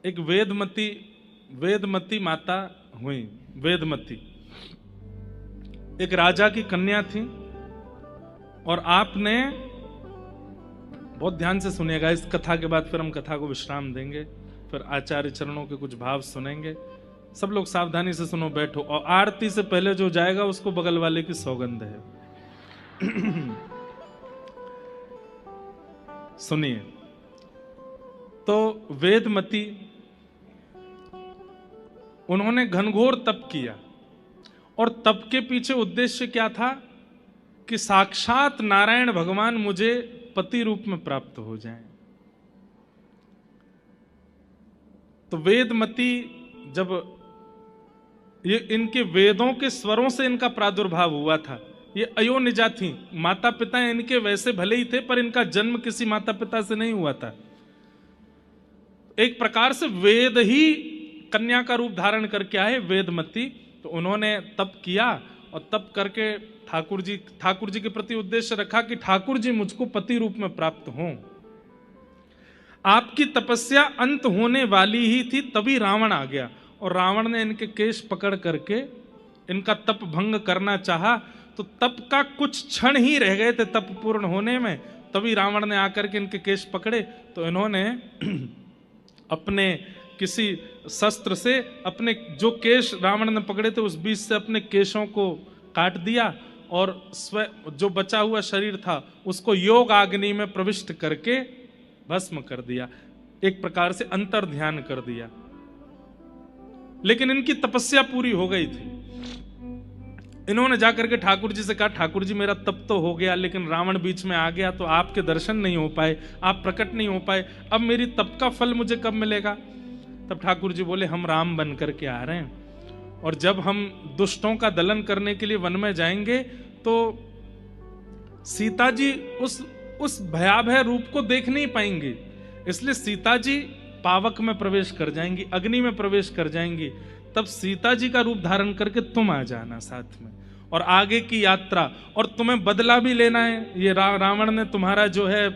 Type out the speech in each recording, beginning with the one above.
एक वेदमती माता हुई। वेदमती एक राजा की कन्या थी, और आपने बहुत ध्यान से सुनिएगा, इस कथा के बाद फिर हम कथा को विश्राम देंगे, फिर आचार्य चरणों के कुछ भाव सुनेंगे। सब लोग सावधानी से सुनो, बैठो, और आरती से पहले जो जाएगा उसको बगल वाले की सौगंध है। सुनिए। तो वेदमती, उन्होंने घनघोर तप किया, और तप के पीछे उद्देश्य क्या था कि साक्षात नारायण भगवान मुझे पति रूप में प्राप्त हो जाएं। तो वेदमती, जब ये इनके वेदों के स्वरों से इनका प्रादुर्भाव हुआ था, ये अयोनिजा थी, माता पिता इनके वैसे भले ही थे, पर इनका जन्म किसी माता पिता से नहीं हुआ था। एक प्रकार से वेद ही कन्या का रूप धारण करके आए वेदमती। तो उन्होंने तप किया, और तप करके ठाकुर जी के प्रति उद्देश्य रखा कि ठाकुर जी मुझको पति रूप में प्राप्त हों। आपकी तपस्या अंत होने वाली ही थी, तभी रावण आ गया, और रावण ने इनके केश पकड़ करके इनका तप भंग करना चाहा। तो तप का कुछ क्षण ही रह गए थे तप पूर्ण होने में, तभी रावण ने आकर के इनके केश पकड़े। तो इन्होंने अपने किसी शस्त्र से अपने जो केश रावण ने पकड़े थे उस बीच से अपने केशों को काट दिया, और जो बचा हुआ शरीर था उसको योग अग्नि में प्रविष्ट करके भस्म कर दिया। एक प्रकार से अंतर ध्यान कर दिया। लेकिन इनकी तपस्या पूरी हो गई थी। इन्होंने जाकर के ठाकुर जी से कहा, ठाकुर जी मेरा तप तो हो गया, लेकिन रावण बीच में आ गया, तो आपके दर्शन नहीं हो पाए, आप प्रकट नहीं हो पाए, अब मेरी तप का फल मुझे कब मिलेगा? तब ठाकुर जी बोले, हम राम बन करके आ रहे हैं, और जब हम दुष्टों का दलन करने के लिए वन में जाएंगे तो सीता जी उस भयावह रूप को देख नहीं पाएंगे, इसलिए सीता जी पावक में प्रवेश कर जाएंगी, अग्नि में प्रवेश कर जाएंगी। तब सीता जी का रूप धारण करके तुम आ जाना साथ में, और आगे की यात्रा, और तुम्हें बदला भी लेना है। ये रावण ने तुम्हारा जो है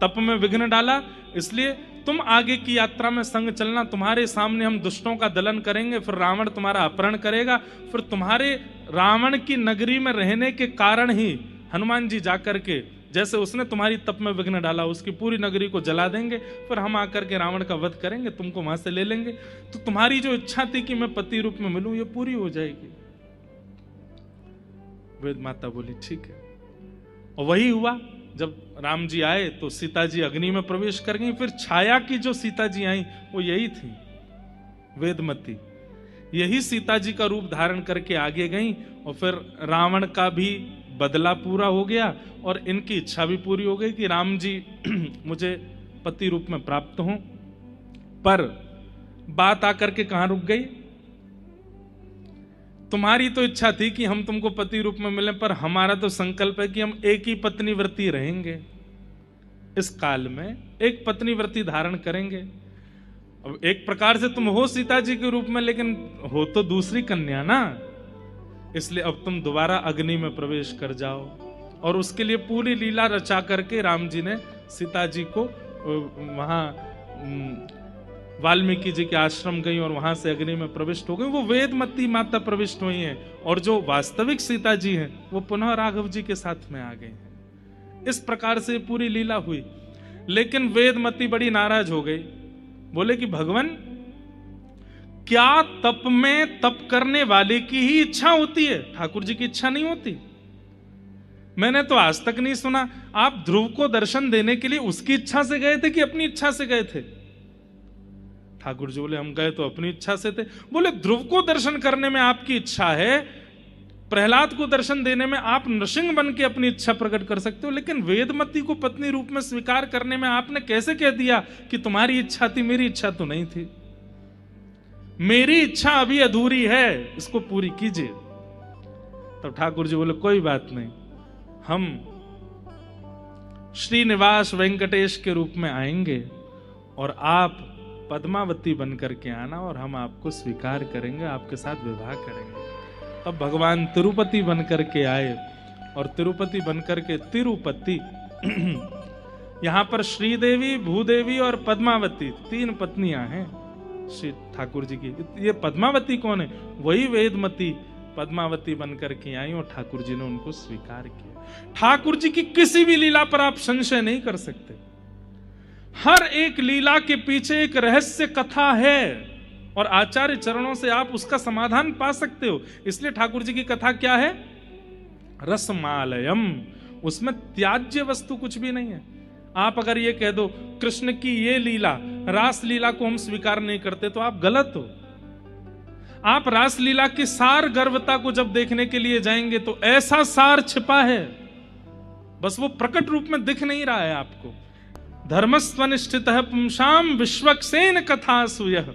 तप में विघ्न डाला, इसलिए तुम आगे की यात्रा में संग चलना। तुम्हारे सामने हम दुष्टों का दलन करेंगे, फिर रावण तुम्हारा अपहरण करेगा, फिर तुम्हारे रावण की नगरी में रहने के कारण ही हनुमान जी जाकर के, जैसे उसने तुम्हारी तप में विघ्न डाला, उसकी पूरी नगरी को जला देंगे, फिर हम आकर के रावण का वध करेंगे, तुमको वहां से ले लेंगे, तो तुम्हारी जो इच्छा थी कि मैं पति रूप में मिलूं, ये पूरी हो जाएगी। वेद माता बोली ठीक है, और वही हुआ। जब राम जी आए तो सीता जी अग्नि में प्रवेश कर गई। फिर छाया की जो सीता जी आई वो यही थी, वेदमती। यही सीता जी का रूप धारण करके आगे गई, और फिर रावण का भी बदला पूरा हो गया, और इनकी इच्छा भी पूरी हो गई कि राम जी मुझे पति रूप में प्राप्त हों। पर बात आकर के कहां रुक गई? तुम्हारी तो इच्छा थी कि हम तुमको पति रूप में मिलें, पर हमारा तो संकल्प है कि हम एक ही पत्नी व्रती रहेंगे, इस काल में एक पत्नी व्रती धारण करेंगे। अब एक प्रकार से तुम हो सीता जी के रूप में, लेकिन हो तो दूसरी कन्या ना, इसलिए अब तुम दोबारा अग्नि में प्रवेश कर जाओ। और उसके लिए पूरी लीला रचा करके राम जी ने सीता जी को वहां वाल्मीकि जी के आश्रम गई, और वहां से अग्नि में प्रविष्ट हो गई। वो वेदमती माता प्रविष्ट हुई हैं, और जो वास्तविक सीता जी हैं वो पुनः राघव जी के साथ में आ गई हैं। इस प्रकार से पूरी लीला हुई। लेकिन वेदमती बड़ी नाराज हो गई, बोले कि भगवान, क्या तप में तप करने वाले की ही इच्छा होती है, ठाकुर जी की इच्छा नहीं होती? मैंने तो आज तक नहीं सुना। आप ध्रुव को दर्शन देने के लिए उसकी इच्छा से गए थे कि अपनी इच्छा से गए थे? ठाकुर जी बोले, हम गए तो अपनी इच्छा से थे। बोले, ध्रुव को दर्शन करने में आपकी इच्छा है, प्रहलाद को दर्शन देने में आप नृसिंह बन के अपनी इच्छा प्रकट कर सकते हो, लेकिन वेदमती को पत्नी रूप में स्वीकार करने में आपने कैसे कह दिया कि तुम्हारी इच्छा थी, मेरी इच्छा तो नहीं थी? मेरी इच्छा अभी अधूरी है, इसको पूरी कीजिए। तब ठाकुर जी बोले, कोई बात नहीं, हम श्रीनिवास वेंकटेश के रूप में आएंगे, और आप पद्मावती बन करके आना, और हम आपको स्वीकार करेंगे, आपके साथ विवाह करेंगे। तब भगवान तिरुपति बन करके आए, और तिरुपति बन करके तिरुपति यहां पर श्रीदेवी, भूदेवी और पद्मावती 3 पत्नियां हैं श्री ठाकुर जी की। ये पद्मावती कौन है? वही वेदमती पद्मावती बनकर के आई और ठाकुर जी ने उनको स्वीकार किया। ठाकुर जी की किसी भी लीला पर आप संशय नहीं कर सकते। हर एक लीला के पीछे एक रहस्य कथा है और आचार्य चरणों से आप उसका समाधान पा सकते हो। इसलिए ठाकुर जी की कथा क्या है? रसमालयम। उसमें त्याज्य वस्तु कुछ भी नहीं है। आप अगर ये कह दो कृष्ण की ये लीला, रास लीला को हम स्वीकार नहीं करते, तो आप गलत हो। आप रास लीला की सार गर्वता को जब देखने के लिए जाएंगे तो ऐसा सार छिपा है, बस वो प्रकट रूप में दिख नहीं रहा है आपको। धर्मस्वनिष्ठित पुंसाम विश्वक्सेन कथा सुयः।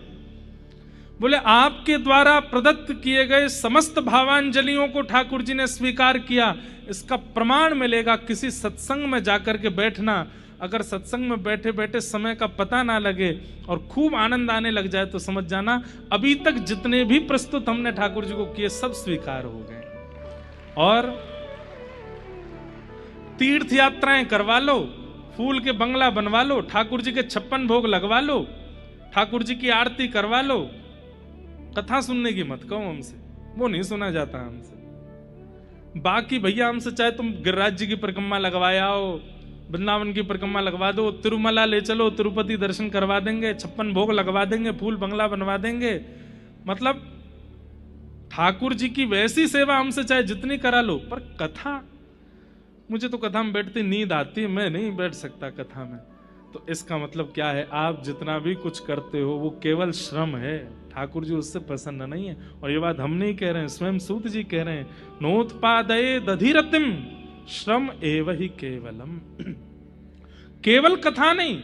बोले आपके द्वारा प्रदत्त किए गए समस्त भावांजलियों को ठाकुर जी ने स्वीकार किया। इसका प्रमाण मिलेगा किसी सत्संग में जाकर के बैठना। अगर सत्संग में बैठे बैठे समय का पता ना लगे और खूब आनंद आने लग जाए तो समझ जाना अभी तक जितने भी प्रस्तुत हमने ठाकुर जी को किए सब स्वीकार हो गए। और तीर्थ यात्राएं करवा लो, फूल के बंगला बनवा लो, ठाकुर जी के 56 भोग लगवा लो, ठाकुर जी की आरती करवा लो। कथा सुनने की मत कहो हमसे, वो नहीं सुना जाता हमसे। बाकी भैया हमसे चाहे तुम गिरिराज जी की परिक्रमा लगवाओ, वृंदावन की परिक्रमा लगवा दो, तिरुमला ले चलो, तिरुपति दर्शन करवा देंगे, 56 भोग लगवा देंगे, फूल बंगला बनवा देंगे। मतलब ठाकुर जी की वैसी सेवा हमसे चाहे जितनी करा लो, पर कथा, मुझे तो कथा में बैठती नींद आती है, मैं नहीं बैठ सकता कथा में। तो इसका मतलब क्या है? आप जितना भी कुछ करते हो वो केवल श्रम है, ठाकुर जी उससे प्रसन्न नहीं है। और ये बात हम नहीं कह रहे हैं, स्वयं सूत जी कह रहे हैं, नोत्पादये दधिरतिम श्रम एव ही केवलम। केवल कथा नहीं,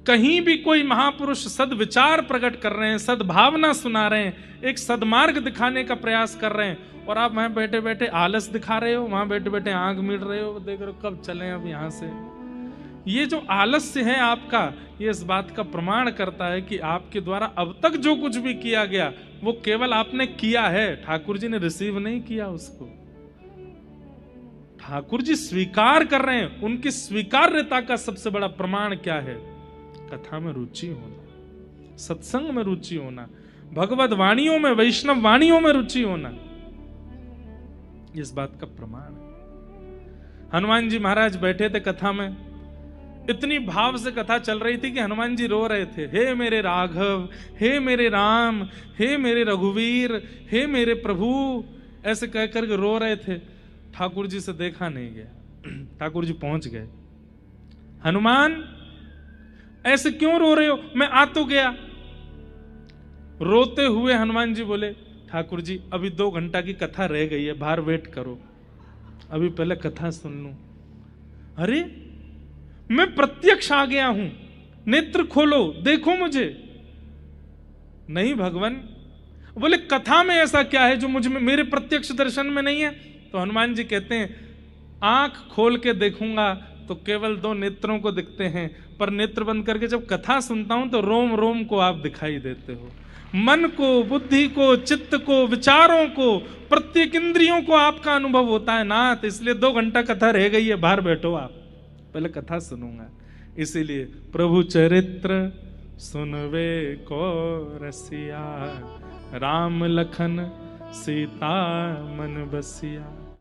कहीं भी कोई महापुरुष सद्विचार प्रकट कर रहे हैं, सद्भावना सुना रहे हैं, एक सद्मार्ग दिखाने का प्रयास कर रहे हैं, और आप वहां बैठे बैठे आलस दिखा रहे हो, वहां बैठे बैठे आंख मीट रहे हो, देख रहे हो कब चलें अब यहां से। ये जो आलस्य है आपका, ये इस बात का प्रमाण करता है कि आपके द्वारा अब तक जो कुछ भी किया गया वो केवल आपने किया है, ठाकुर जी ने रिसीव नहीं किया उसको। ठाकुर जी स्वीकार कर रहे हैं। उनकी स्वीकार्यता का सबसे बड़ा प्रमाण क्या है? कथा में रुचि होना, सत्संग में रुचि होना, भगवत वाणियों में, वैष्णव वाणियों में रुचि होना, इस बात का प्रमाण है। हनुमान जी महाराज बैठे थे कथा में, इतनी भाव से कथा चल रही थी कि हनुमान जी रो रहे थे, हे मेरे राघव, हे मेरे राम, हे मेरे रघुवीर, हे मेरे प्रभु, ऐसे कह करके रो रहे थे। ठाकुर जी से देखा नहीं गया। ठाकुर जी पहुंच गए। हनुमान ऐसे क्यों रो रहे हो? मैं आ तो गया। रोते हुए हनुमान जी बोले, ठाकुर जी अभी 2 घंटा की कथा रह गई है, बाहर वेट करो, अभी पहले कथा सुन लूं। अरे मैं प्रत्यक्ष आ गया हूं, नेत्र खोलो, देखो मुझे। नहीं भगवान। बोले कथा में ऐसा क्या है जो मुझ में, मेरे प्रत्यक्ष दर्शन में नहीं है? तो हनुमान जी कहते हैं, आंख खोल के देखूंगा तो केवल 2 नेत्रों को दिखते हैं, पर नेत्र बंद करके जब कथा सुनता हूं तो रोम रोम को आप दिखाई देते हो। मन को, बुद्धि को, चित्त को, विचारों को, प्रत्येक इंद्रियों को आपका अनुभव होता है नाथ। इसलिए 2 घंटा कथा रह गई है, बाहर बैठो आप, पहले कथा सुनूंगा। इसीलिए प्रभु चरित्र सुनवे को रसिया, राम लखन सीता मन बसिया।